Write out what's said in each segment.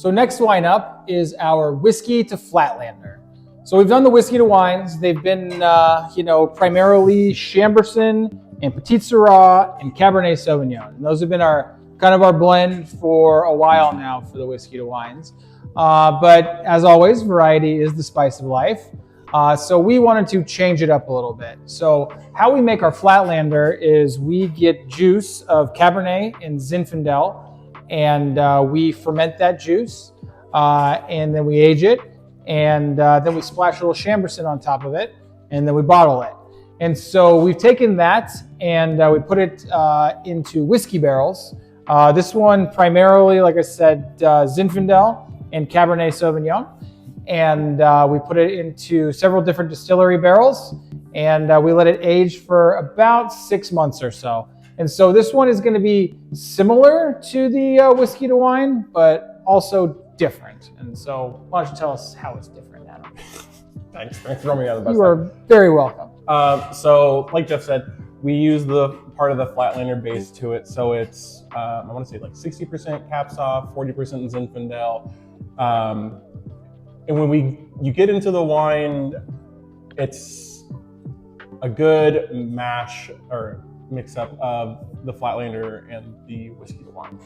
So next wine up is our Whiskey to Flatlander. So we've done the Whiskey to wines. They've been, primarily Chambourcin and Petit Syrah and Cabernet Sauvignon. And those have been our blend for a while now for the Whiskey to wines. But as always, variety is the spice of life. So we wanted to change it up a little bit. So how we make our Flatlander is we get juice of Cabernet and Zinfandel, and we ferment that juice, and then we age it, and then we splash a little Chambourcin on top of it, and then we bottle it. And so we've taken that and we put it into whiskey barrels. This one primarily, like I said, Zinfandel and Cabernet Sauvignon. And we put it into several different distillery barrels, and we let it age for about 6 months or so. And so this one is going to be similar to the Whiskey to wine, but also different. And so why don't you tell us how it's different, Adam? Thanks for throwing me on the bus. You are very welcome. So like Jeff said, we use the part of the Flatlander base to it. So it's, I want to say like 60% Capsoft, 40% Zinfandel. And when you get into the wine, it's a good mash or mix up of the Flatlander and the Whiskey to wine.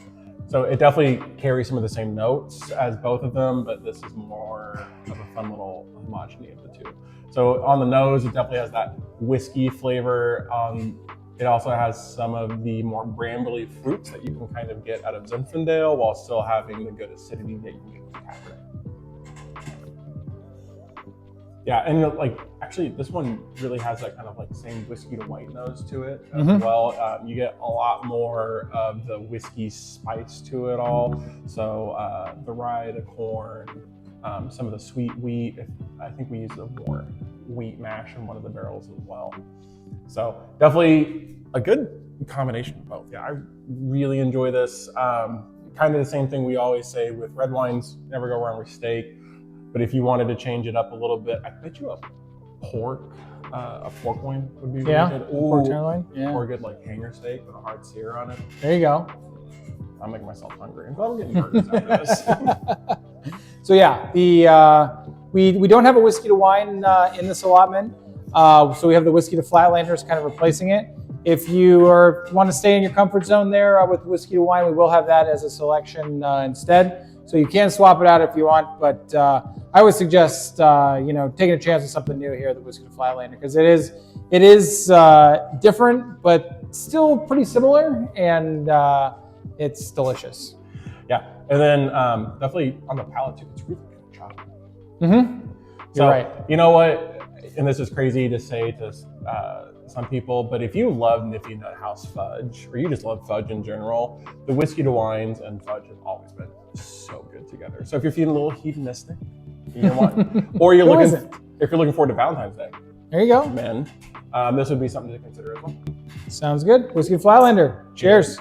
So it definitely carries some of the same notes as both of them, but this is more of a fun little homogeny of the two. So on the nose, it definitely has that whiskey flavor. It also has some of the more brambly fruits that you can kind of get out of Zinfandel while still having the good acidity that you get from Cabernet. Yeah, and actually this one really has that kind of like same whiskey to white nose to it as well. You get a lot more of the whiskey spice to it all. So the rye, the corn, some of the sweet wheat. I think we used a more wheat mash in one of the barrels as well. So definitely a good combination of both. Yeah, I really enjoy this. Kind of the same thing we always say with red wines, never go wrong with steak. But if you wanted to change it up a little bit, I bet you a pork loin would be really good. Ooh, pork tenderloin. Yeah. Or a good hanger steak with a hard sear on it. There you go. I'm making myself hungry. I'm getting burgers after this. So yeah, we don't have a Whiskey to wine in this allotment. So we have the Whiskey to Flatlanders kind of replacing it. If you want to stay in your comfort zone there with the Whiskey to wine, we will have that as a selection instead. So you can swap it out if you want, but I would suggest taking a chance on something new here at the Whiskey to Flatlander, because it is different, but still pretty similar, and it's delicious. Yeah, and then definitely on the palate too, it's really good chocolate. You're right. You know what? And this is crazy to say to some people, but if you love Nippy Nut House fudge, or you just love fudge in general, the Whiskey to wines and fudge have always been so good together. So if you're feeling a little hedonistic, you know what? Or if you're looking forward to Valentine's Day, there you go, men, this would be something to consider as well. Sounds good. Whiskey to Flatlander. Cheers.